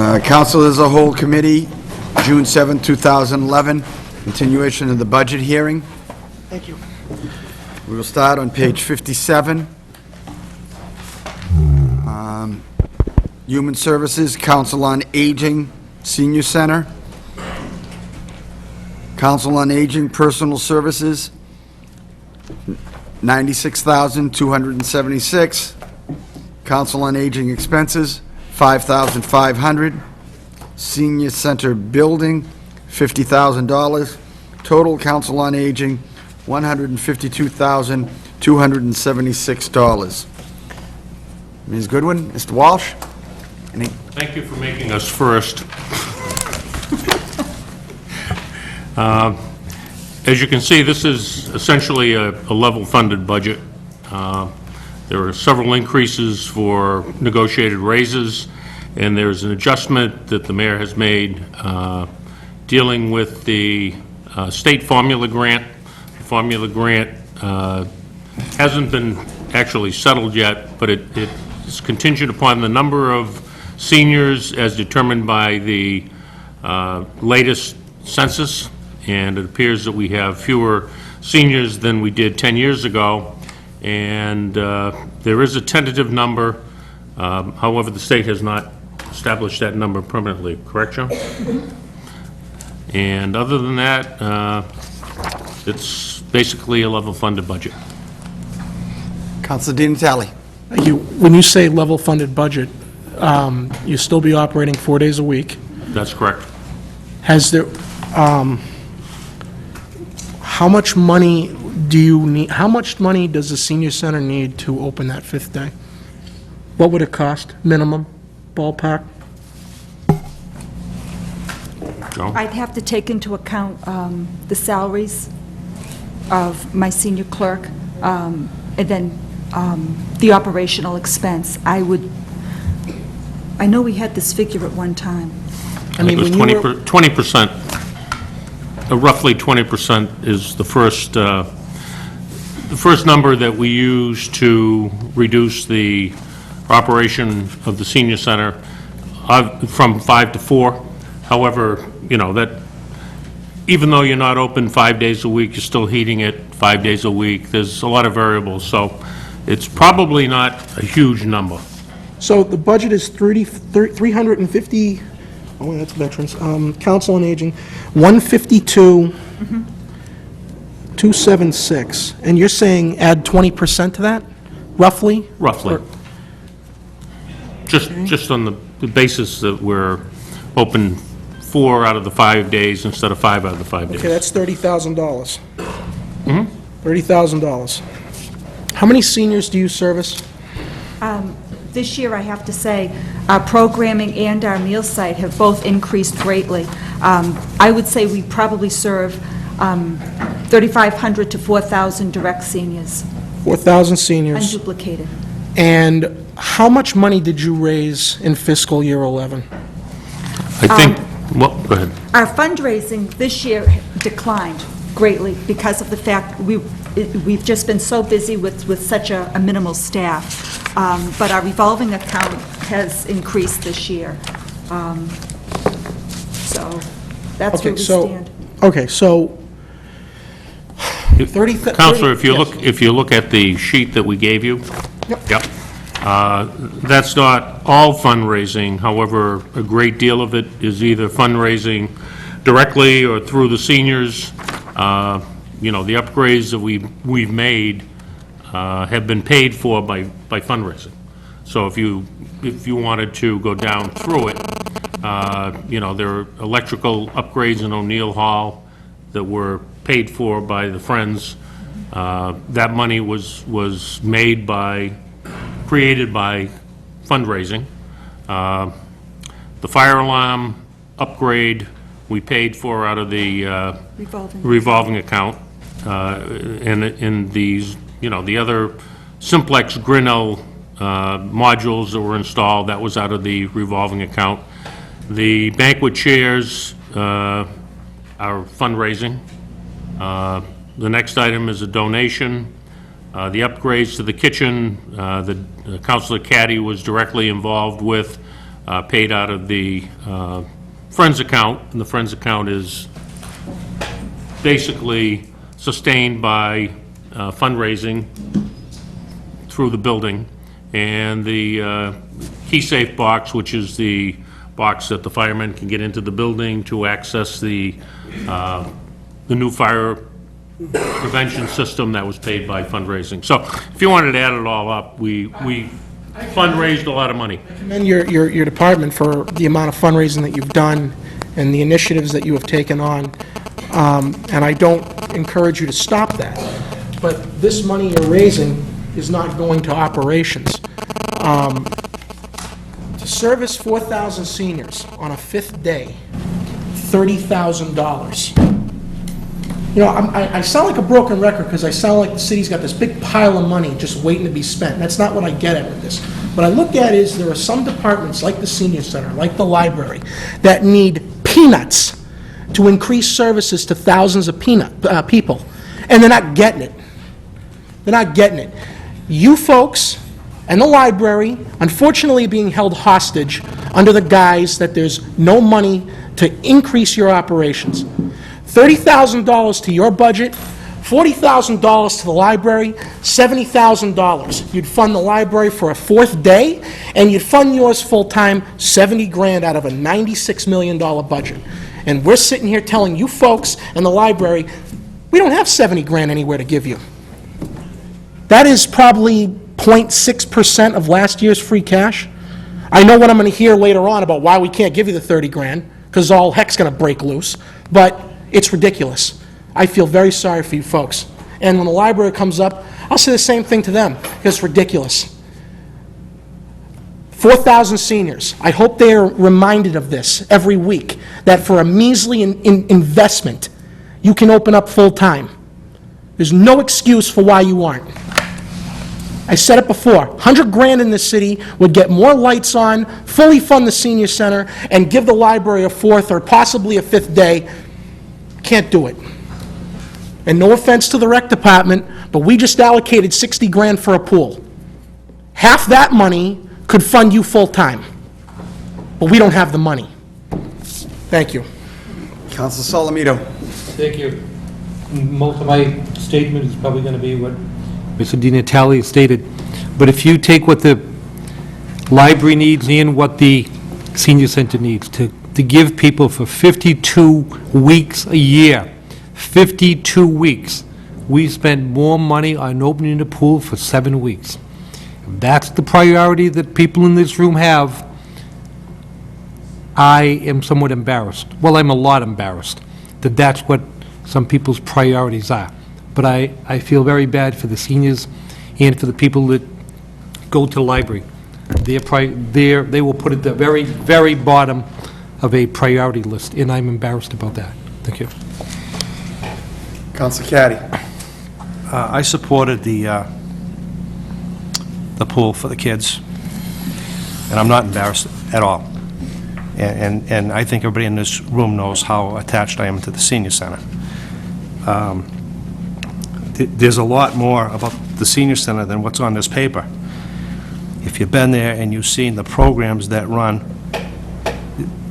Council as a whole committee, June 7, 2011, continuation of the budget hearing. Thank you. We will start on page 57. Human Services, Council on Aging, Senior Center. Council on Aging, Personal Services, $96,276. Council on Aging Expenses, $5,500. Senior Center Building, $50,000. Total Council on Aging, $152,276. Ms. Goodwin, Mr. Walsh? Any? Thank you for making us first. As you can see, this is essentially a level-funded budget. There are several increases for negotiated raises, and there's an adjustment that the mayor has made dealing with the state formula grant. The formula grant hasn't been actually settled yet, but it's contingent upon the number of seniors as determined by the latest census, and it appears that we have fewer seniors than we did 10 years ago, and there is a tentative number. However, the state has not established that number permanently, correct, Joe? And other than that, it's basically a level-funded budget. Councilor Di Natale. Thank you. When you say level-funded budget, you still be operating 4 days a week. That's correct. Has there, how much money do you need, how much money does the senior center need to open that fifth day? What would it cost, minimum, ballpark? Joe? I'd have to take into account the salaries of my senior clerk, and then the operational expense. I know we had this figure at one time. I think it was 20%, roughly 20% is the first number that we use to reduce the operation of the senior center from 5 to 4. However, you know, that even though you're not open 5 days a week, you're still heating it 5 days a week. There's a lot of variables, so it's probably not a huge number. So the budget is 350, oh, that's veterans, Council on Aging, 152, 276, and you're saying add 20% to that, roughly? Roughly. Or- Just on the basis that we're open 4 out of the 5 days instead of 5 out of the 5 days. Okay, that's $30,000. $30,000. How many seniors do you service? This year, I have to say, our programming and our meal site have both increased greatly. I would say we probably serve 3,500 to 4,000 direct seniors, 4,000 seniors. unduplicated. And how much money did you raise in fiscal year 11? I think, well, go ahead. Our fundraising this year declined greatly because of the fact we've just been so busy with such a minimal staff. But our revolving account has increased this year. So that's where we stand. Okay, so 30... Counselor, if you look at the sheet that we gave you. Yep. That's not all fundraising. However, a great deal of it is either fundraising directly or through the seniors. You know, the upgrades that we've made have been paid for by fundraising. So if you wanted to go down through it, you know, there are electrical upgrades in O'Neill Hall that were paid for by the Friends. That money was created by fundraising. The fire alarm upgrade we paid for out of the revolving account. And in these, you know, the other simplex Grinnell modules that were installed, that was out of the revolving account. The banquet chairs are fundraising. The next item is a donation. The upgrades to the kitchen, Councilor Caddy was directly involved with paid out of the Friends account, and the Friends account is basically sustained by fundraising through the building, and the key safe box, which is the box that the firemen can get into the building to access the new fire prevention system, that was paid by fundraising. So if you wanted to add it all up, we fundraised a lot of money. Commend your department for the amount of fundraising that you've done and the initiatives that you have taken on. And I don't encourage you to stop that. But this money you're raising is not going to operations. To service 4,000 seniors on a fifth day, $30,000. You know, I sound like a broken record because I sound like the city's got this big pile of money just waiting to be spent. That's not what I get at with this. What I look at is there are some departments, like the senior center, like the library, that need peanuts to increase services to thousands of people, and they're not getting it. They're not getting it. You folks and the library, unfortunately, being held hostage under the guise that there's no money to increase your operations. $30,000 to your budget, $40,000 to the library, $70,000. You'd fund the library for a fourth day, and you'd fund yours full-time, $70,000 out of a $96 million budget. And we're sitting here telling you folks and the library, we don't have $70,000 anywhere to give you. That is probably 0.6% of last year's free cash. I know what I'm going to hear later on about why we can't give you the $30,000, because all heck's going to break loose, but it's ridiculous. I feel very sorry for you folks. And when the library comes up, I'll say the same thing to them, because it's ridiculous. 4,000 seniors. I hope they are reminded of this every week, that for a measly investment, you can open up full-time. There's no excuse for why you aren't. I said it before, $100,000 in this city would get more lights on, fully fund the senior center, and give the library a fourth or possibly a fifth day. Can't do it. And no offense to the rec department, but we just allocated $60,000 for a pool. Half that money could fund you full-time, but we don't have the money. Thank you. Counsel Salamito. Thank you. Most of my statement is probably going to be what Mr. Di Natale stated, but if you take what the library needs and what the senior center needs to give people for 52 weeks a year, 52 weeks, we spend more money on opening the pool for 7 weeks. If that's the priority that people in this room have, I am somewhat embarrassed. Well, I'm a lot embarrassed that that's what some people's priorities are. But I feel very bad for the seniors and for the people that go to the library. They will put it at the very, very bottom of a priority list, and I'm embarrassed about that. Thank you. Counsel Caddy. I supported the pool for the kids, and I'm not embarrassed at all. And I think everybody in this room knows how attached I am to the senior center. There's a lot more about the senior center than what's on this paper. If you've been there and you've seen the programs that run,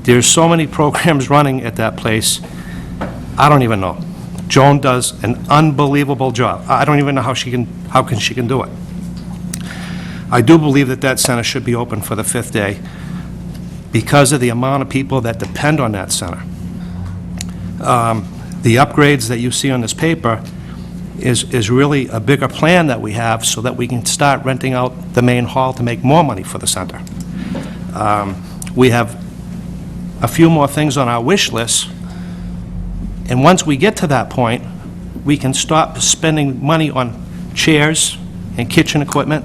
there's so many programs running at that place, I don't even know. Joan does an unbelievable job. I don't even know how she can do it. I do believe that that center should be open for the fifth day because of the amount of people that depend on that center. The upgrades that you see on this paper is really a bigger plan that we have so that we can start renting out the main hall to make more money for the center. We have a few more things on our wish list, and once we get to that point, we can stop spending money on chairs and kitchen equipment,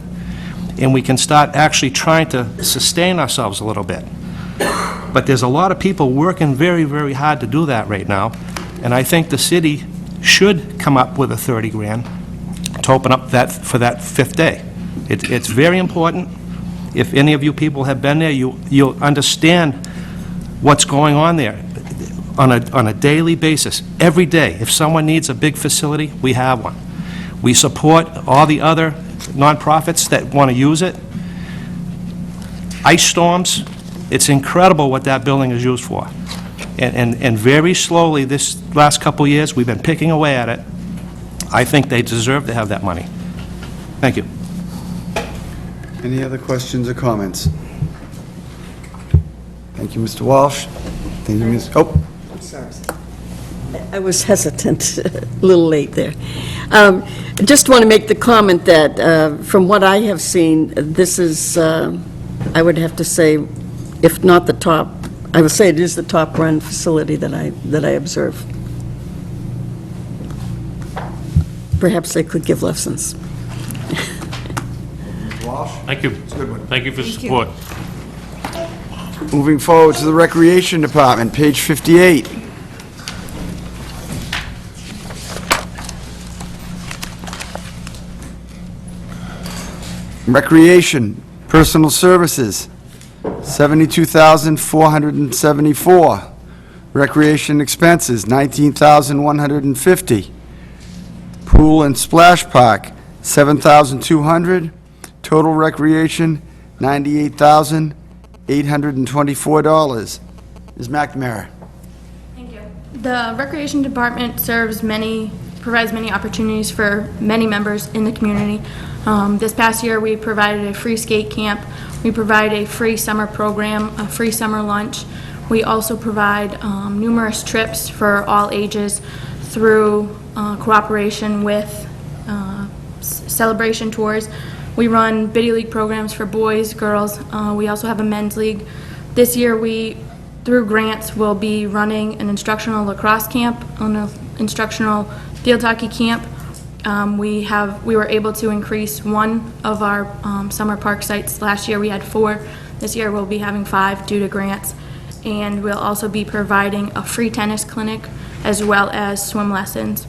and we can start actually trying to sustain ourselves a little bit. But there's a lot of people working very, very hard to do that right now, and I think the city should come up with a $30,000 to open up for that fifth day. It's very important. If any of you people have been there, you'll understand what's going on there on a daily basis, every day. If someone needs a big facility, we have one. We support all the other nonprofits that want to use it. Ice storms, It's incredible what that building is used for. And very slowly, this last couple of years, we've been picking away at it. I think they deserve to have that money. Thank you. Any other questions or comments? Thank you, Mr. Walsh. Thank you, Ms. Oh, I was hesitant, a little late there. Just want to make the comment that, from what I have seen, this is, I would have to say, if not the top, I would say it is the top-run facility that I observe. Perhaps they could give lessons. Walsh. Thank you. Thank you for the support. Moving forward to the Recreation Department, page 58. Recreation, Personal Services, $72,474. Recreation expenses, $19,150. Pool and Splash Park, $7,200. Total recreation, $98,824. Ms. McNamara. Thank you. The Recreation Department provides many opportunities for many members in the community. This past year, we provided a free skate camp. We provide a free summer program, a free summer lunch. We also provide numerous trips for all ages through cooperation with celebration tours. We run Biddy League programs for boys, girls. We also have a men's league. This year, through grants, will be running an instructional lacrosse camp, an instructional field hockey camp. We were able to increase one of our summer park sites. Last year we had 4. This year we'll be having 5 due to grants. And we'll also be providing a free tennis clinic as well as swim lessons.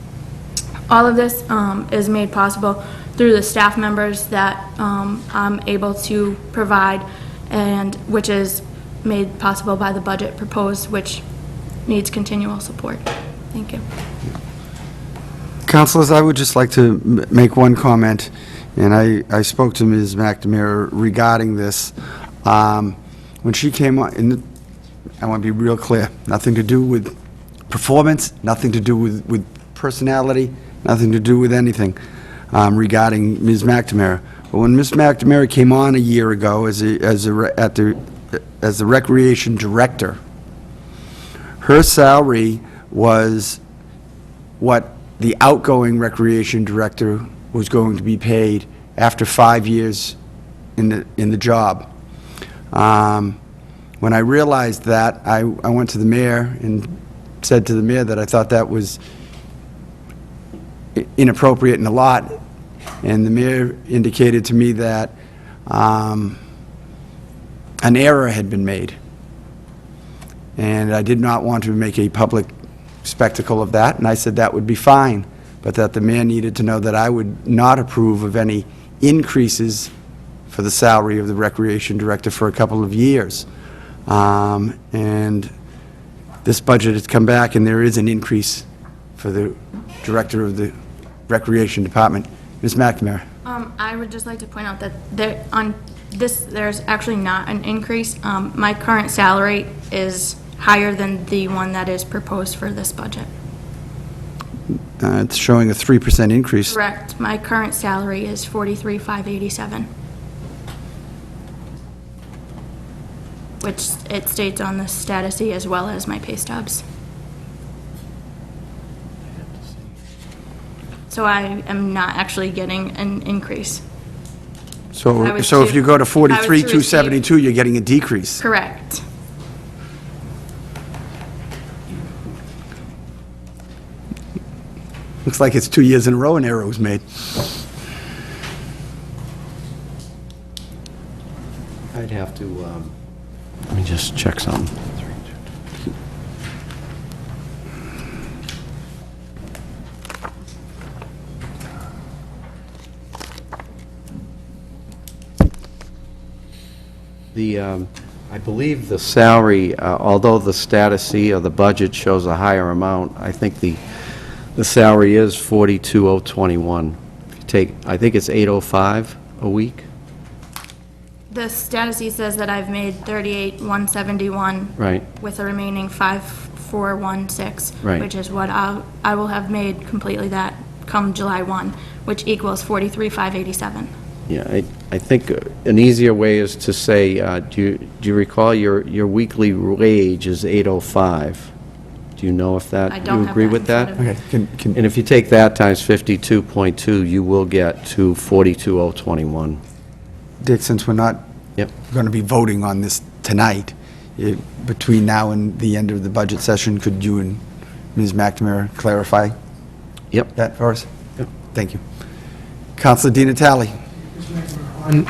All of this is made possible through the staff members that I'm able to provide, and which is made possible by the budget proposed, which needs continual support. Thank you. Councilors, I would just like to make one comment, and I spoke to Ms. McNamara regarding this. When she came on, and I want to be real clear, nothing to do with performance, nothing to do with personality, nothing to do with anything regarding Ms. McNamara. But when Ms. McNamara came on a year ago as the recreation director, her salary was what the outgoing recreation director was going to be paid after 5 years in the job. When I realized that, I went to the mayor and said to the mayor that I thought that was inappropriate and a lot, and the mayor indicated to me that an error had been made, and I did not want to make a public spectacle of that, and I said that would be fine, but that the mayor needed to know that I would not approve of any increases for the salary of the recreation director for a couple of years. And this budget has come back, and there is an increase for the director of the recreation department. Ms. McNamara. I would just like to point out that there's actually not an increase. My current salary is higher than the one that is proposed for this budget. It's showing a 3% increase. Correct. My current salary is $43,587, which it states on the status E as well as my pay stubs. So I am not actually getting an increase. So if if you go to I was to receive- 43,272, you're getting a decrease. Correct. Looks like it's 2 years in a row an error was made. I'd have to, let me just check something. I believe the salary, although the status C of the budget shows a higher amount, I think the salary is 42,021. If you take, I think it's 805 a week. The status sheet says that I've made 38,171. Right. With a remaining 5,416. Right. Which is what I will have made completely that come July 1, which equals 43,587. Yeah, I think an easier way is to say, do you recall your weekly wage is 805? Do you know if that, I don't you have agree that with in front that? of me. Okay, And if you take that times 52.2, you will get to 42,021. Dick, since we're not Yep. going to be voting on this tonight, between now and the end of the budget session, could you and Ms. McNamara clarify Yep. that for us? Yep. Thank you. Counselor Di Natale. A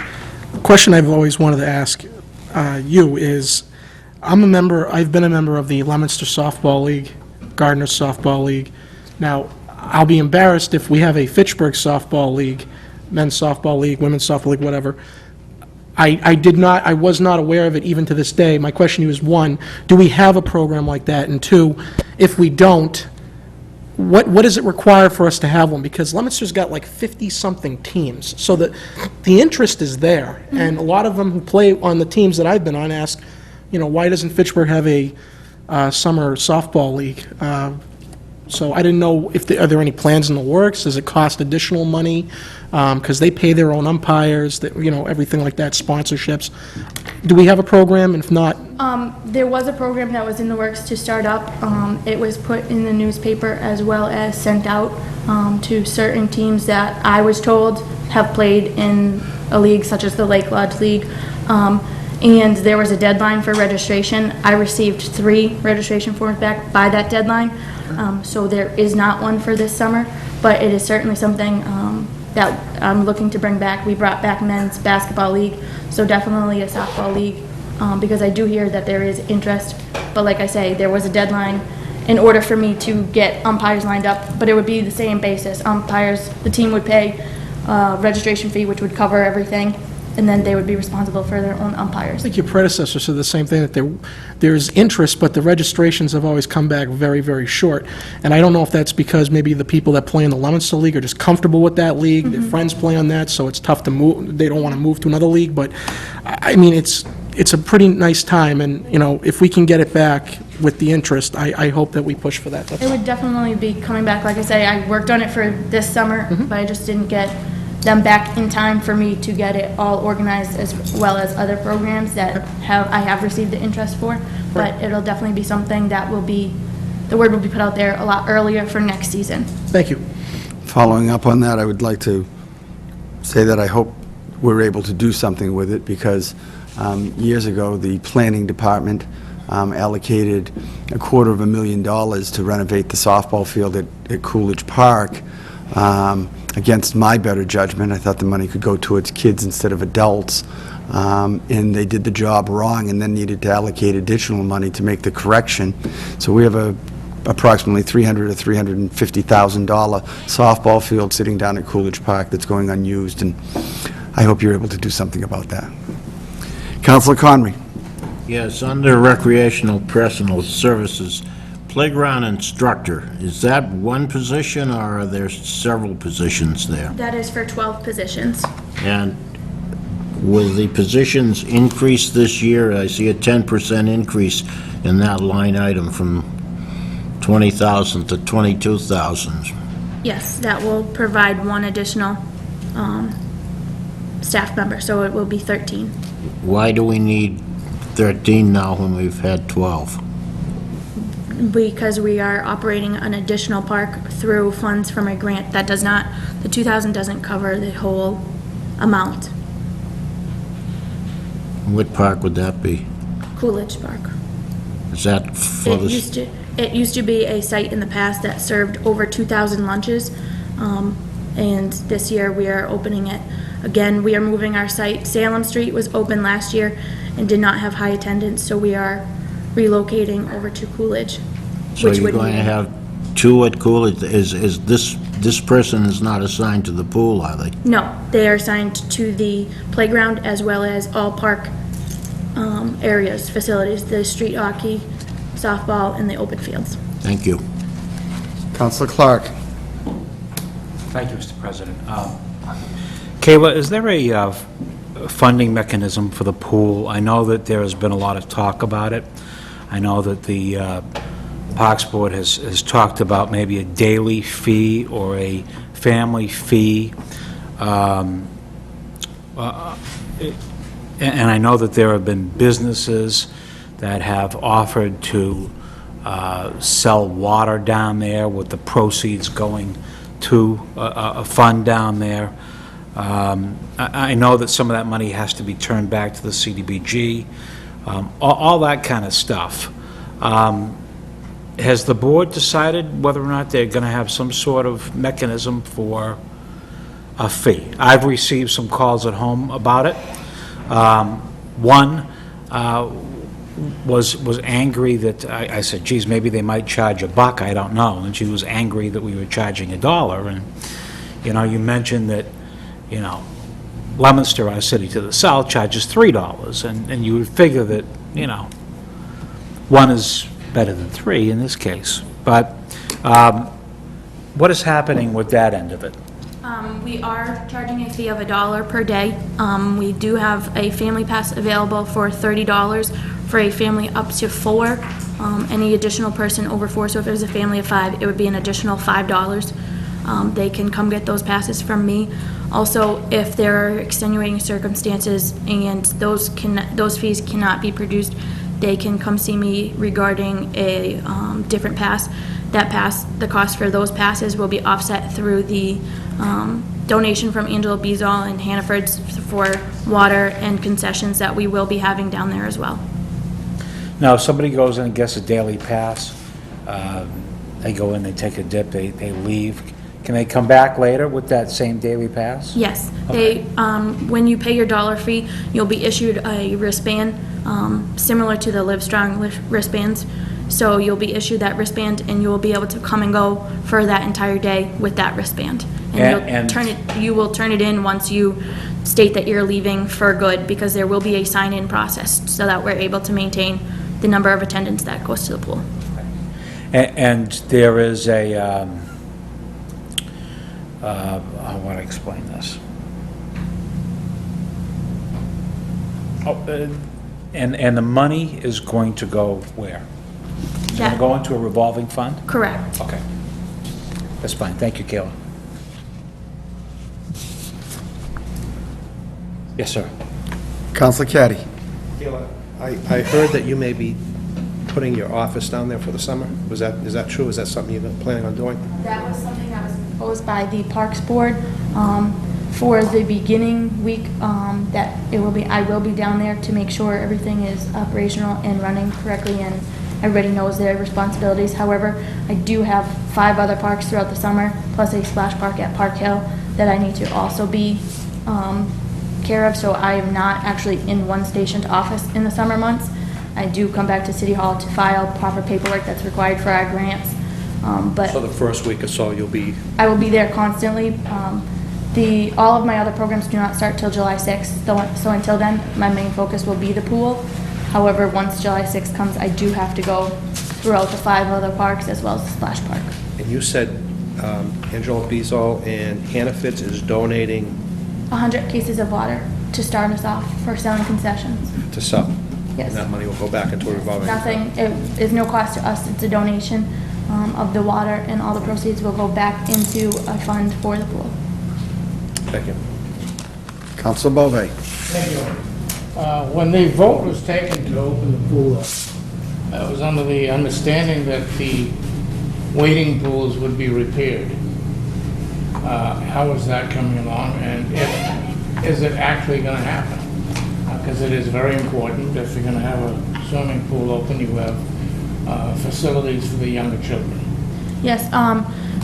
question I've always wanted to ask you is, I've been a member of the Leominster Softball League, Gardner Softball League. Now, I'll be embarrassed if we have a Fitchburg Softball League, Men's Softball League, Women's Softball League, whatever. I was not aware of it even to this day. My question to you is, one, do we have a program like that? And two, if we don't, what does it require for us to have one? Because Leominster's got like 50-something teams, so the interest is there. And a lot of them who play on the teams that I've been on ask, why doesn't Fitchburg have a summer softball league? So I didn't know if are there any plans in the works? Does it cost additional money? Because they pay their own umpires, everything like that, sponsorships. Do we have a program? And if not, There was a program that was in the works to start up. It was put in the newspaper as well as sent out to certain teams that I was told have played in a league such as the Lake Lodge League. And there was a deadline for registration. I received 3 registration forms back by that deadline. So there is not one for this summer, but it is certainly something that I'm looking to bring back. We brought back men's basketball league, so definitely a softball league, because I do hear that there is interest. But like I say, there was a deadline in order for me to get umpires lined up, but it would be the same basis. Umpires, the team would pay a registration fee, which would cover everything, and then they would be responsible for their own umpires. I think your predecessor said the same thing, that there's interest, but the registrations have always come back very, very short. And I don't know if that's because maybe the people that play in the Leominster League are just comfortable with that league, their friends play on that, so it's tough to move, they don't want to move to another league, but, I mean, it's a pretty nice time, and, if we can get it back with the interest, I hope that we push for that. That's It all. would definitely be coming back. Like I say, I worked on it for this summer, but I just didn't get them back in time for me to get it all organized, as well as other programs that I have received the interest for. But it'll definitely be something that the word will be put out there a lot earlier for next season. Thank you. Following up on that, I would like to say that I hope we're able to do something with it, because years ago, the planning department allocated $250,000 to renovate the softball field at Coolidge Park. Against my better judgment, I thought the money could go towards kids instead of adults, and they did the job wrong and then needed to allocate additional money to make the correction. So we have approximately $300,000 to $350,000 softball field sitting down at Coolidge Park that's going unused, and I hope you're able to do something about that. Councilor Conry. Yes, under recreational personal services, playground instructor, is that one position, or are there several positions there? That is for 12 positions. And will the positions increase this year? I see a 10% increase in that line item from 20,000 to 22,000. Yes, that will provide one additional staff member, so it will be 13. Why do we need 13 now when we've had 12? Because we are operating an additional park through funds from a grant that does not, the 2,000 doesn't cover the whole amount. What park would that be? Coolidge Park. Is that for It used to be a site in the past that served over 2,000 lunches, and this year we are opening it. Again, we are moving our site. Salem Street was open last year and did not have high attendance, so we are relocating over to Coolidge. So which you're would going to mean- have 2 at Coolidge? Is this person is not assigned to the pool, are they? No, they are assigned to the playground as well as all park areas, facilities, the street hockey, softball, and the open fields. Thank you. Councilor Clark. Thank you, Mr. President. Kayla, is there funding mechanism for the pool. I know that there has been a lot of talk about it. I know that the Parks Board has talked about maybe a daily fee or a family fee. And I know that there have been businesses that have offered to sell water down there with the proceeds going to a fund down there. I know that some of that money has to be turned back to the CDBG, all that kind of stuff. Has the board decided whether or not they're going to have some sort of mechanism for a fee? I've received some calls at home about it. One was angry that, I said, geez, maybe they might charge $1, I don't know, and she was angry that we were charging $1, and, you mentioned that, Leominster, our city to the south, charges $3, and you would figure that, one is better than three in this case. But what is happening with that end of it? We are charging a fee of $1 per day. We do have a family pass available for $30 for a family up to 4. Any additional person over 4, so if it was a family of 5, it would be an additional $5. They can come get those passes from me. Also, if there are extenuating circumstances and those fees cannot be produced, they can come see me regarding a different pass. That pass, the cost for those passes will be offset through the donation from Angela Beazall and Hannaford's for water and concessions that we will be having down there as well. Now, if somebody goes in and gets a daily pass, they go in, they take a dip, they leave, can they come back later with that same daily pass? Yes. Okay. When you pay your $1 fee, you'll be issued a wristband similar to the Livestrong wristbands. So you'll be issued that wristband, and you will be able to come and go for that entire day with that wristband. And you will turn it in once you state that you're leaving for good, because there will be a sign-in process so that we're able to maintain the number of attendants that goes to the pool. And there is a, I want to explain this. And the money is going to go where? It's going to go into a revolving fund? Correct. Okay. That's fine. Thank you, Kayla. Yes, sir. Counselor Caddy. I heard that you may be putting your office down there for the summer. Is that true? Is that something you're planning on doing? That was something that was proposed by the Parks Board for the beginning week that I will be down there to make sure everything is operational and running correctly and everybody knows their responsibilities. However, I do have 5 other parks throughout the summer, plus a splash park at Park Hill that I need to also be care of, so I am not actually in one stationed office in the summer months. I do come back to City Hall to file proper paperwork that's required for our grants. But So the first week or so you'll be... I will be there constantly. All of my other programs do not start till July 6th, so until then, my main focus will be the pool. However, once July 6th comes, I do have to go throughout the 5 other parks as well as the splash park. And you said Angela Beazall and Hannaford's is donating 100 cases of water to start us off for selling concessions. to sell? Yes. And that money will go back into a revolving... Nothing, it is no cost to us, it's a donation of the water, and all the proceeds will go back into a fund for the pool. Thank you. Counselor Bove. Thank you. When the vote was taken to open the pool up, I was under the understanding that the waiting pools would be repaired. How is that coming along, and is it actually going to happen? Because it is very important. If you're going to have a swimming pool open, you have facilities for the younger children. Yes,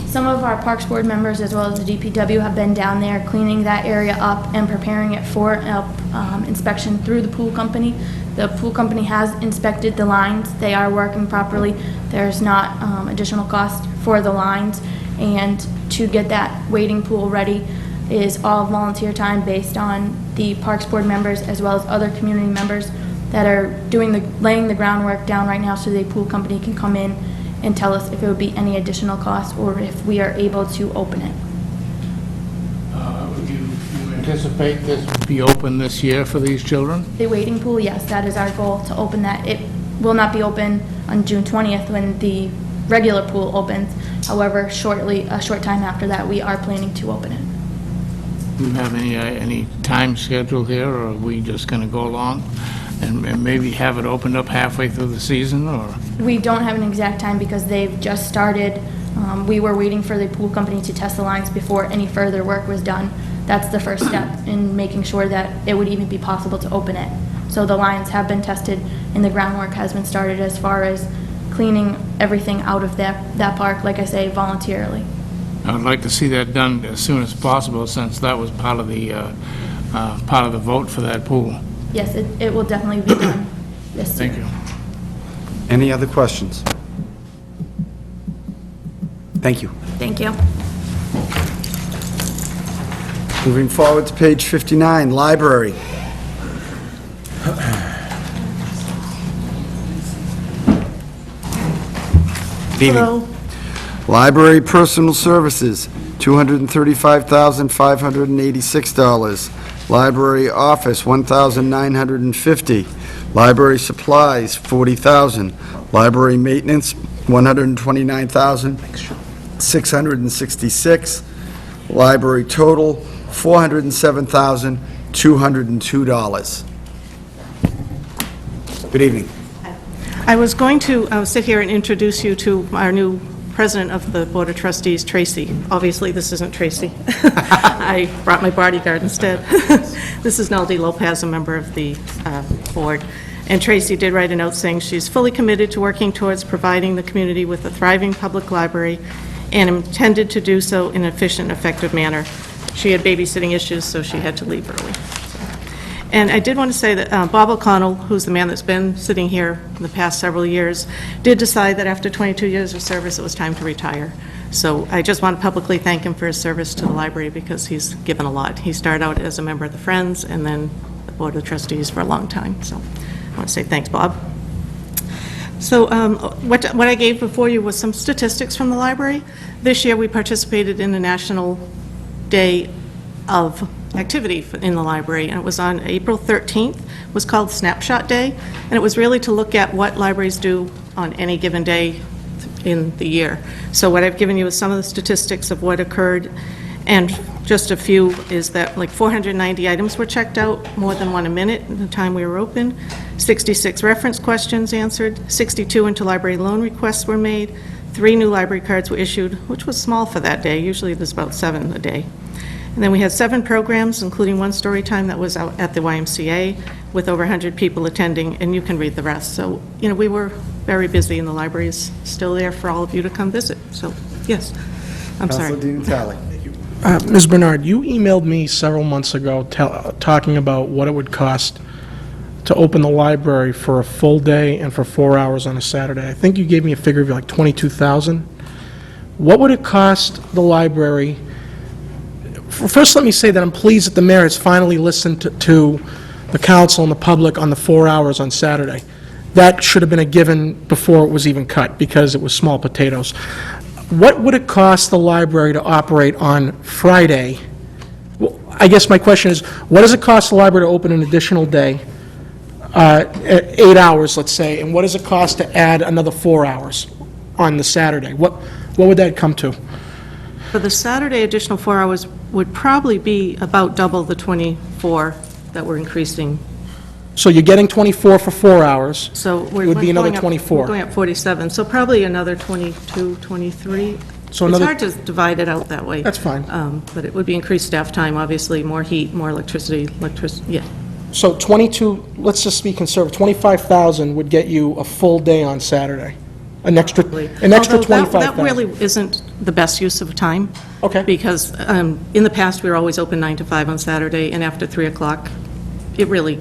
some of our Parks Board members, as well as the DPW, have been down there cleaning that area up and preparing it for inspection through the pool company. The pool company has inspected the lines. They are working properly. There's not additional cost for the lines. And to get that waiting pool ready is all volunteer time based on the Parks Board members as well as other community members that are laying the groundwork down right now so the pool company can come in and tell us if it would be any additional cost or if we are able to open it. You anticipate this will be open this year for these children? The wading pool, yes, that is our goal, to open that. It will not be open on June 20th when the regular pool opens. However, a short time after that, we are planning to open it. Do you have any time schedule here, or are we just going to go along and maybe have it opened up halfway through the season, or? We don't have an exact time because they've just started. We were waiting for the pool company to test the lines before any further work was done. That's the first step in making sure that it would even be possible to open it. So the lines have been tested and the groundwork has been started as far as cleaning everything out of that park, like I say, voluntarily. I would like to see that done as soon as possible, since that was part of the vote for that pool. Yes, it will definitely be done this year. Thank you. Any other questions? Thank you. Thank you. Moving forward to page 59, library. Good evening. Library personal services, $235,586. Library office, $1,950. Library supplies, $40,000. Library maintenance, $129,666. Library total, $407,202. Good evening. I was going to sit here and introduce you to our new president of the Board of Trustees, Tracy. Obviously, this isn't Tracy. I brought my bodyguard instead. This is Naldi Lopez, a member of the board. And Tracy did write a note saying she's fully committed to working towards providing the community with a thriving public library and intended to do so in an efficient and effective manner. She had babysitting issues, so she had to leave early. And I did want to say that Bob O'Connell, who's the man that's been sitting here in the past several years, did decide that after 22 years of service, it was time to retire. So I just want to publicly thank him for his service to the library because he's given a lot. He started out as a member of the Friends and then the Board of Trustees for a long time. So I want to say thanks, Bob. So what I gave before you was some statistics from the library. This year, we participated in the National Day of Activity in the library, and it was on April 13th. It was called Snapshot Day, and it was really to look at what libraries do on any given day in the year. So what I've given you is some of the statistics of what occurred, and just a few is that like 490 items were checked out, more than one a minute in the time we were open, 66 reference questions answered, 62 interlibrary loan requests were made, 3 new library cards were issued, which was small for that day. Usually there's about 7 a day. And then we had 7 programs, including one story time that was out at the YMCA with over 100 people attending, and you can read the rest. So, you know, we were very busy, and the library is still there for all of you to come visit. So, yes, I'm sorry. Councilor Di Natale. Ms. Bernard, you emailed me several months ago talking about what it would cost to open the library for a full day and for 4 hours on a Saturday. I think you gave me a figure of like $22,000. What would it cost the library? First, let me say that I'm pleased that the mayor has finally listened to the council and the public on the 4 hours on Saturday. That should have been a given before it was even cut, because it was small potatoes. What would it cost the library to operate on Friday? Well, I guess my question is, what does it cost the library to open an additional day, 8 hours, let's say, and what does it cost to add another 4 hours on the Saturday? What would that come to? For the Saturday additional 4 hours would probably be about double the 24 that we're increasing. So you're getting 24 for 4 hours. So we're It would be another going up- 24. We're going up 47, so probably another 22, 23. So It's another- hard to divide it out that way. That's fine. But it would be increased staff time, obviously, more heat, more electricity, yeah. So 22, let's just be conservative, 25,000 would get you a full day on Saturday. An extra Although 25,000. that really isn't the best use of time. Okay. Because in the past, we were always open 9 to 5 on Saturday, and after 3 o'clock, it really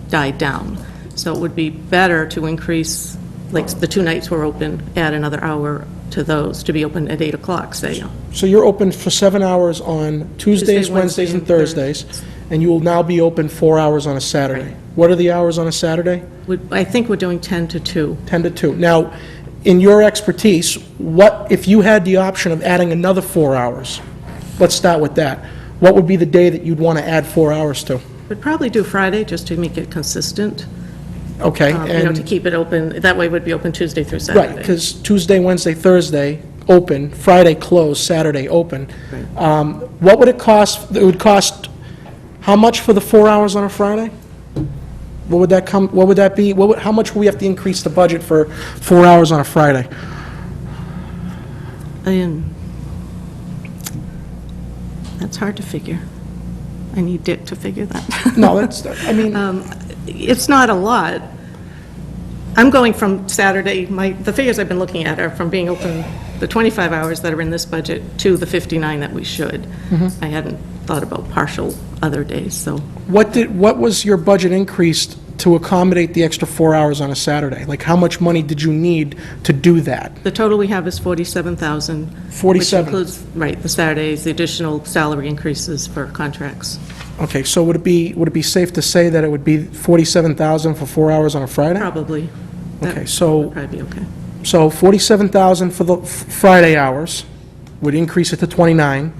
died down. So it would be better to increase, like, the 2 nights we're open, add another hour to those, to be open at 8 o'clock, say. So you're open for 7 hours on Tuesdays, Wednesdays, and Thursdays, and you will now be open 4 hours on a Saturday. What are the hours on a Saturday? I think we're doing 10 to 2. 10 to 2. Now, in your expertise, what, if you had the option of adding another 4 hours, let's start with that, what would be the day that you'd want to add 4 hours to? We'd probably do Friday, just to make it consistent, Okay, to and, keep it open, that way it would be open Tuesday through Saturday. right, because Tuesday, Wednesday, Thursday, open, Friday closed, Saturday open. What would it cost, it would cost, how much for the 4 hours on a Friday? What would that be, how much would we have to increase the budget for 4 hours on a Friday? That's hard to figure. I need Dick to figure that. No, that's, I mean, It's not a lot. I'm going from Saturday, the figures I've been looking at are from being open the 25 hours that are in this budget to the 59 that we should. I hadn't thought about partial other days, so. what was your budget increased to accommodate the extra 4 hours on a Saturday? Like, how much money did you need to do that? The total we have is 47,000. 47. Which includes, right, the Saturdays, the additional salary increases for contracts. Okay, so would it be safe to say that it would be 47,000 for 4 hours on a Friday? Probably. That Okay, so, would probably be okay. so 47,000 for the Friday hours would increase it to 29,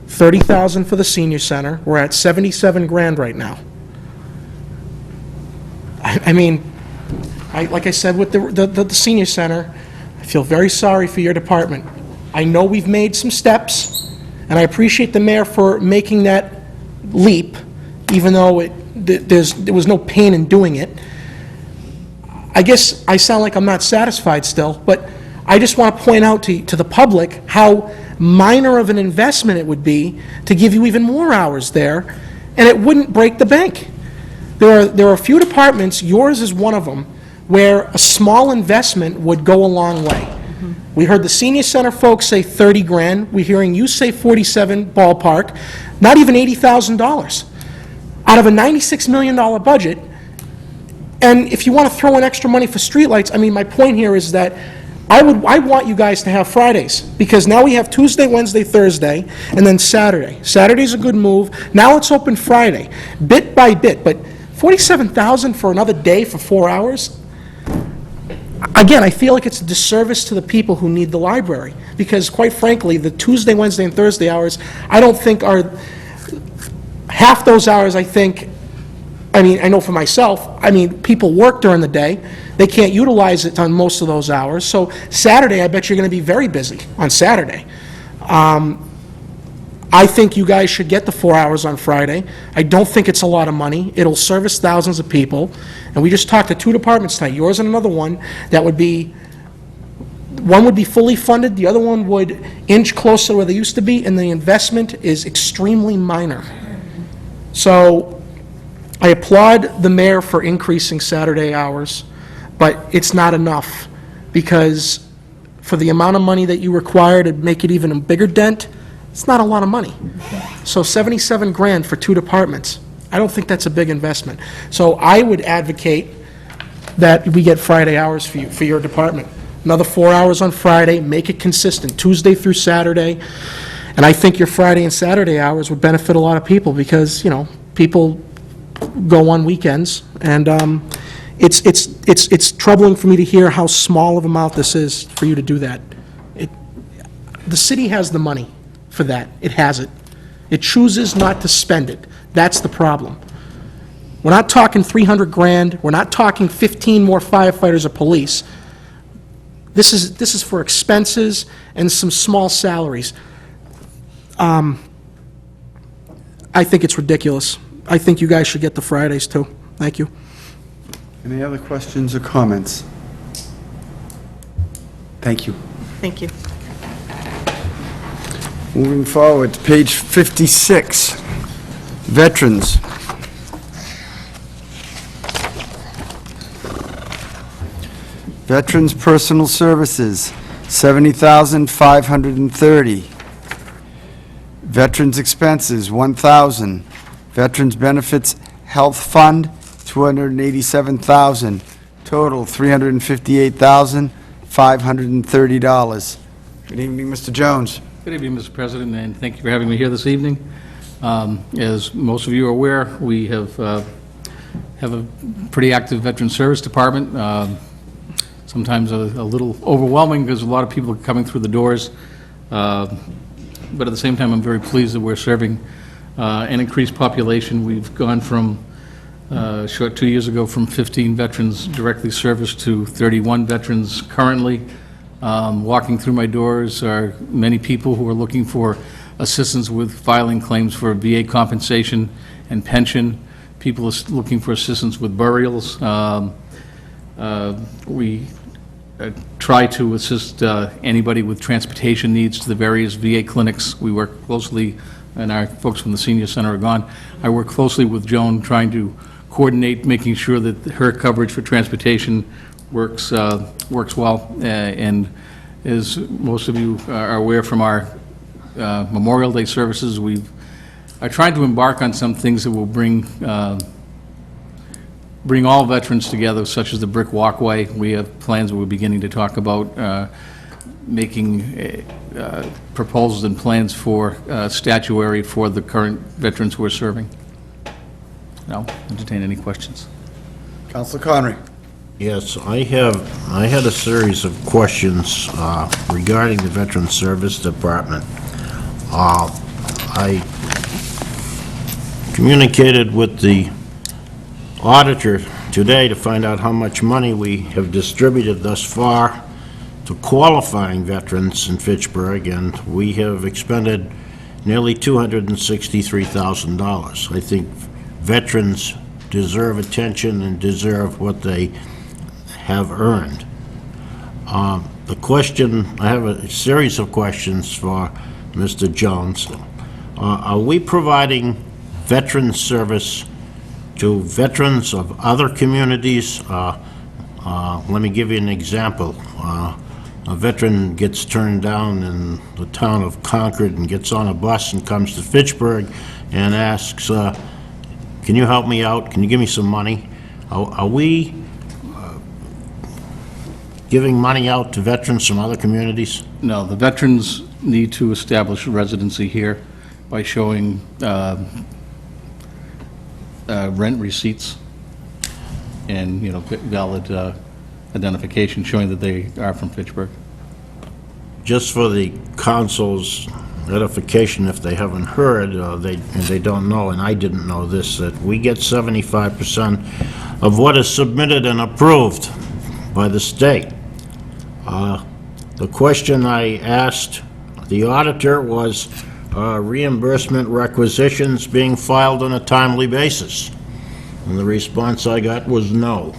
30,000 for the senior center. We're at 77 grand right now. I mean, like I said with the senior center, I feel very sorry for your department. I know we've made some steps, and I appreciate the mayor for making that leap, even though there was no pain in doing it. I guess I sound like I'm not satisfied still, but I just want to point out to the public how minor of an investment it would be to give you even more hours there, and it wouldn't break the bank. There are a few departments, yours is one of them, where a small investment would go a long way. We heard the senior center folks say 30 grand. We're hearing you say 47 ballpark, not even $80,000 out of a $96 million budget. And if you want to throw in extra money for streetlights, I mean, my point here is that I want you guys to have Fridays, because now we have Tuesday, Wednesday, Thursday, and then Saturday. Saturday's a good move. Now it's open Friday, bit by bit, but 47,000 for another day for 4 hours? Again, I feel like it's a disservice to the people who need the library, because quite frankly, the Tuesday, Wednesday, and Thursday hours, I don't think are, half those hours, I think, I mean, I know for myself, I mean, people work during the day, they can't utilize it on most of those hours, so Saturday, I bet you're going to be very busy on Saturday. I think you guys should get the 4 hours on Friday. I don't think it's a lot of money. It'll service thousands of people. And we just talked to two departments tonight, yours and another one, that would be, one would be fully funded, the other one would inch closer to where they used to be, and the investment is extremely minor. So I applaud the mayor for increasing Saturday hours, but it's not enough, because for the amount of money that you require to make it even a bigger dent, it's not a lot of money. So 77 grand for two departments, I don't think that's a big investment. So I would advocate that we get Friday hours for your department. Another 4 hours on Friday, make it consistent, Tuesday through Saturday. And I think your Friday and Saturday hours would benefit a lot of people, because, you know, people go on weekends, and it's troubling for me to hear how small of amount this is for you to do that. The city has the money for that. It has it. It chooses not to spend it. That's the problem. We're not talking 300 grand. We're not talking 15 more firefighters or police. This is for expenses and some small salaries. I think it's ridiculous. I think you guys should get the Fridays too. Thank you. Any other questions or comments? Thank you. Thank you. Moving forward to page 56, Veterans. Veterans Personal Services, $70,530. Veterans Expenses, $1,000. Veterans Benefits Health Fund, $287,000. Total, $358,530. Good evening, Mr. Jones. Good evening, Mr. President, and thank you for having me here this evening. As most of you are aware, we have a pretty active Veteran Service Department, sometimes a little overwhelming because a lot of people are coming through the doors, but at the same time, I'm very pleased that we're serving an increased population. We've gone from, short 2 years ago, from 15 veterans directly serviced to 31 veterans currently. Walking through my doors are many people who are looking for assistance with filing claims for VA compensation and pension. People are looking for assistance with burials. We try to assist anybody with transportation needs to the various VA clinics. We work closely, and our folks from the Senior Center are gone. I work closely with Joan, trying to coordinate, making sure that her coverage for transportation works well. And as most of you are aware from our Memorial Day services, I tried to embark on some things that will bring all veterans together, such as the brick walkway. We have plans we're beginning to talk about making proposals and plans for statuary for the current veterans who are serving. Now, entertain any questions. Counselor Connery. Yes, I had a series of questions regarding the Veteran Service Department. I communicated with the auditor today to find out how much money we have distributed thus far to qualifying veterans in Fitchburg, and we have expended nearly $263,000. I think veterans deserve attention and deserve what they have earned. The question, I have a series of questions for Mr. Jones. Are we providing veteran service to veterans of other communities? Let me give you an example. A veteran gets turned down in the town of Concord and gets on a bus and comes to Fitchburg and asks, can you help me out? Can you give me some money? Are we giving money out to veterans from other communities? No, the veterans need to establish residency here by showing rent receipts and, valid identification showing that they are from Fitchburg. Just for the council's edification, if they haven't heard, they don't know, and I didn't know this, that we get 75% of what is submitted and approved by the state. The question I asked the auditor was, reimbursement requisitions being filed on a timely basis? And the response I got was no.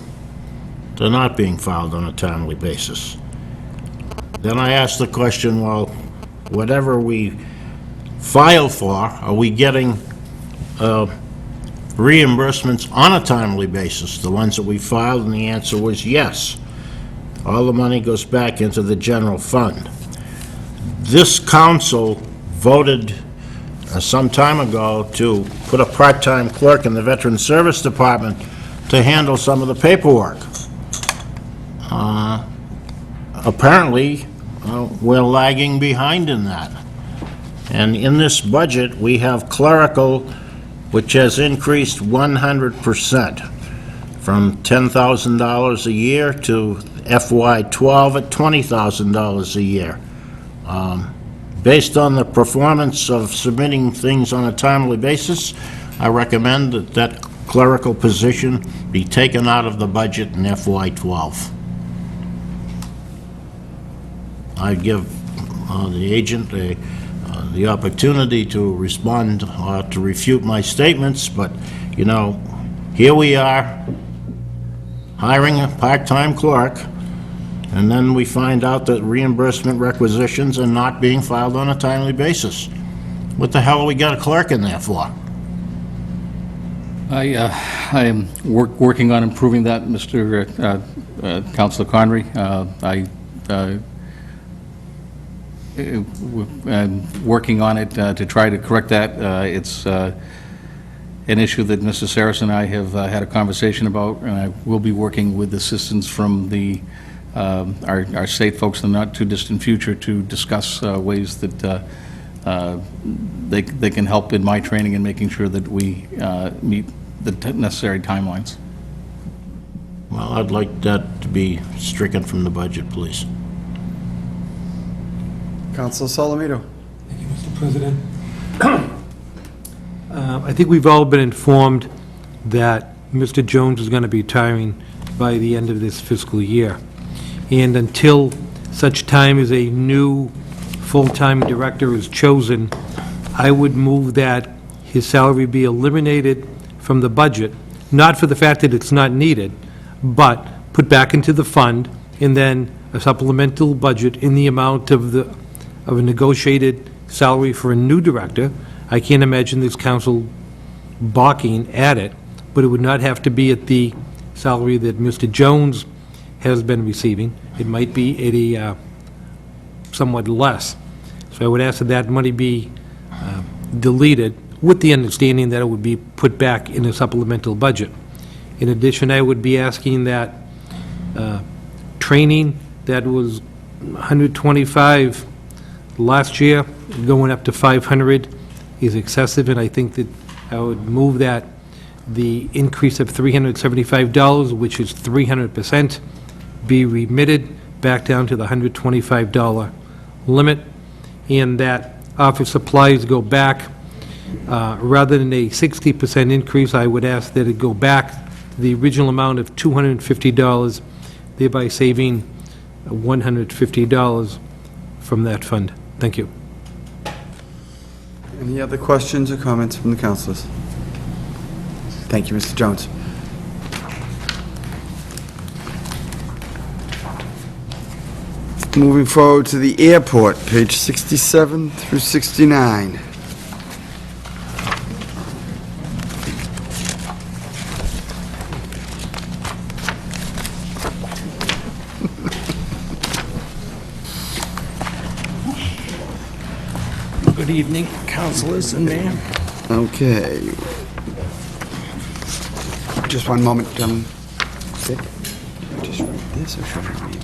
They're not being filed on a timely basis. Then I asked the question, well, whatever we file for, are we getting reimbursements on a timely basis, the ones that we filed? And the answer was yes. All the money goes back into the general fund. This council voted some time ago to put a part-time clerk in the Veteran Service Department to handle some of the paperwork. Apparently, we're lagging behind in that. And in this budget, we have clerical, which has increased 100%, from $10,000 a year to FY12 at $20,000 a year. Based on the performance of submitting things on a timely basis, I recommend that that clerical position be taken out of the budget in FY12. I give the agent the opportunity to respond to refute my statements, but, here we are hiring a part-time clerk, and then we find out that reimbursement requisitions are not being filed on a timely basis. What the hell have we got a clerk in there for? I am working on improving that, Mr. Councilor Connery. I'm working on it to try to correct that. It's an issue that Mr. Saris and I have had a conversation about, and I will be working with assistance from our state folks in the not-too-distant future to discuss ways that they can help in my training and making sure that we meet the necessary timelines. Well, I'd like that to be stricken from the budget, please. Counselor Solomito. Thank you, Mr. President. I think we've all been informed that Mr. Jones is going to be retiring by the end of this fiscal year. And until such time as a new full-time director is chosen, I would move that his salary be eliminated from the budget, not for the fact that it's not needed, but put back into the fund, and then a supplemental budget in the amount of a negotiated salary for a new director. I can't imagine this council balking at it, but it would not have to be at the salary that Mr. Jones has been receiving. It might be at a somewhat less. So I would ask that that money be deleted, with the understanding that it would be put back in a supplemental budget. In addition, I would be asking that training that was 125 last year, going up to 500 is excessive, and I think that I would move that the increase of $375, which is 300%, be remitted back down to the $125 limit, and that office supplies go back, rather than a 60% increase, I would ask that it go back to the original amount of $250, thereby saving $150 from that fund. Thank you. Any other questions or comments from the councilors? Thank you, Mr. Jones. Moving forward to the airport, page 67 through 69. Good evening, councilors and mayor. Okay. Just one moment, gentlemen. Dick, should I just read this, or should I read?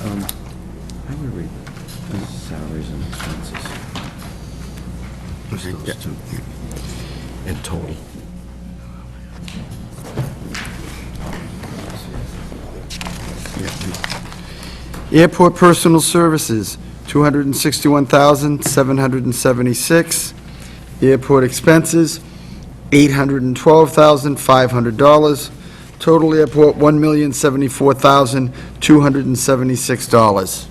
I would read the salaries and expenses. Okay, Those two. In total. Airport personal services, $261,776. Airport expenses, $812,500. Total airport, $1,074,276.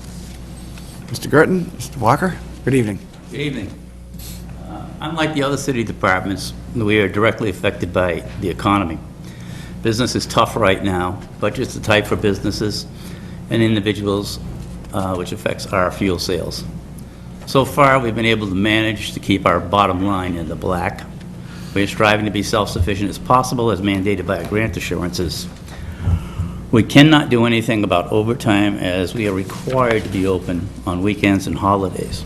Mr. Girton, Mr. Walker, good evening. Good evening. Unlike the other city departments, we are directly affected by the economy. Business is tough right now. Budgets are tight for businesses and individuals, which affects our fuel sales. So far, we've been able to manage to keep our bottom line in the black. We are striving to be self-sufficient as possible, as mandated by our grant assurances. We cannot do anything about overtime, as we are required to be open on weekends and holidays.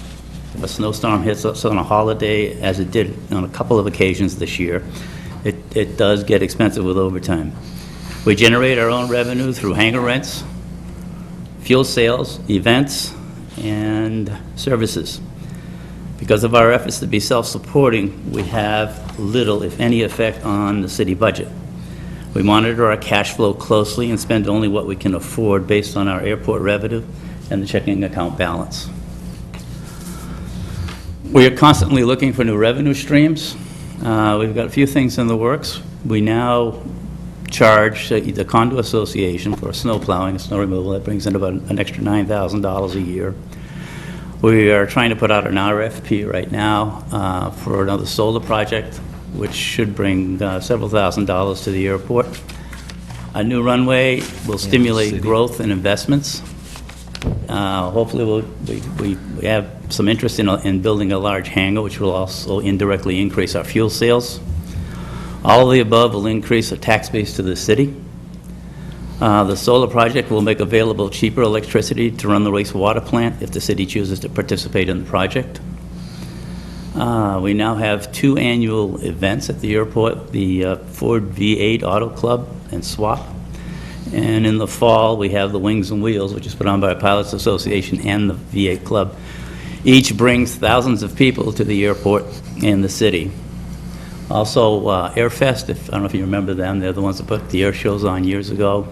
If a snowstorm hits us on a holiday, as it did on a couple of occasions this year, it does get expensive with overtime. We generate our own revenue through hangar rents, fuel sales, events, and services. Because of our efforts to be self-supporting, we have little, if any, effect on the city budget. We monitor our cash flow closely and spend only what we can afford based on our airport revenue and the checking account balance. We are constantly looking for new revenue streams. We've got a few things in the works. We now charge the Condo Association for snow plowing and snow removal. That brings in about an extra $9,000 a year. We are trying to put out an RFP right now for another solar project, which should bring several $1,000s to the airport. A new runway will stimulate growth and investments. Hopefully, we have some interest in building a large hangar, which will also indirectly increase our fuel sales. All of the above will increase the tax base to the city. The solar project will make available cheaper electricity to run the wastewater plant if the city chooses to participate in the project. We now have 2 annual events at the airport, the Ford V8 Auto Club and Swap. And in the fall, we have the Wings and Wheels, which is put on by the Pilots Association and the V8 Club. Each brings thousands of people to the airport and the city. Also, Airfest, I don't know if you remember them, they're the ones that put the air shows on years ago,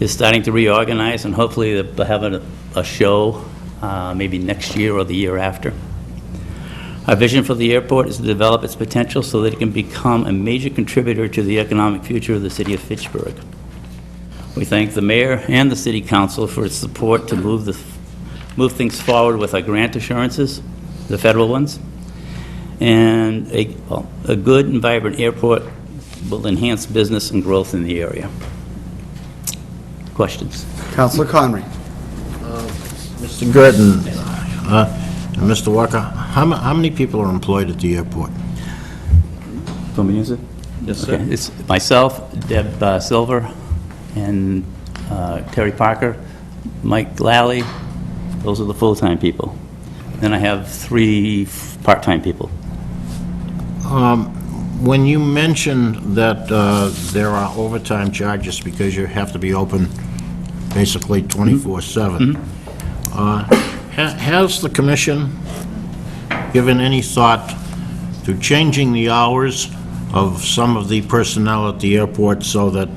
is starting to reorganize, and hopefully they'll have a show maybe next year or the year after. Our vision for the airport is to develop its potential so that it can become a major contributor to the economic future of the city of Fitchburg. We thank the mayor and the city council for its support to move things forward with our grant assurances, the federal ones, and a good and vibrant airport will enhance business and growth in the area. Questions? Counselor Conry. Mr. Gurdon, and Mr. Walker, how many people are employed at the airport? Want me to use it? Yes, sir. Okay, it's myself, Deb Silver, and Terry Parker, Mike Lally. Those are the full-time people. Then I have 3 part-time people. When you mentioned that there are overtime charges because you have to be open basically 24/7, has the commission given any thought to changing the hours of some of the personnel at the airport so that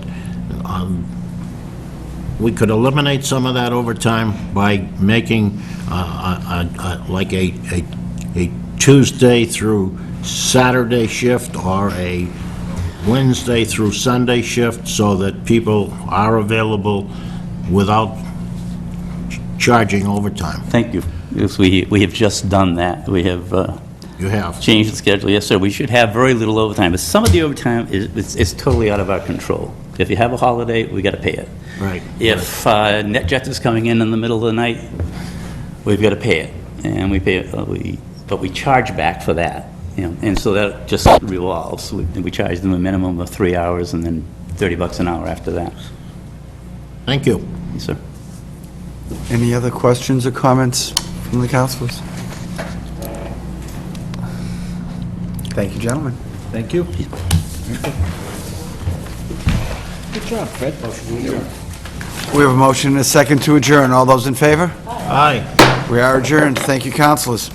we could eliminate some of that overtime by making like a Tuesday through Saturday shift or a Wednesday through Sunday shift so that people are available without charging overtime? Thank you. Yes, we have just done that. We have You have? changed the schedule. Yes, sir. We should have very little overtime, but some of the overtime is totally out of our control. If you have a holiday, we got to pay it. Right. If NetJets is coming in the middle of the night, we've got to pay it, and we pay it, but we charge back for that, you know, and so that just revolves. We charge them a minimum of 3 hours and then $30 an hour after that. Thank you. Yes, sir. Any other questions or comments from the councilors? Thank you, gentlemen. Thank you. Good job, Fred. We have a motion and a second to adjourn. All those in favor? Aye. We are adjourned. Thank you, councilors.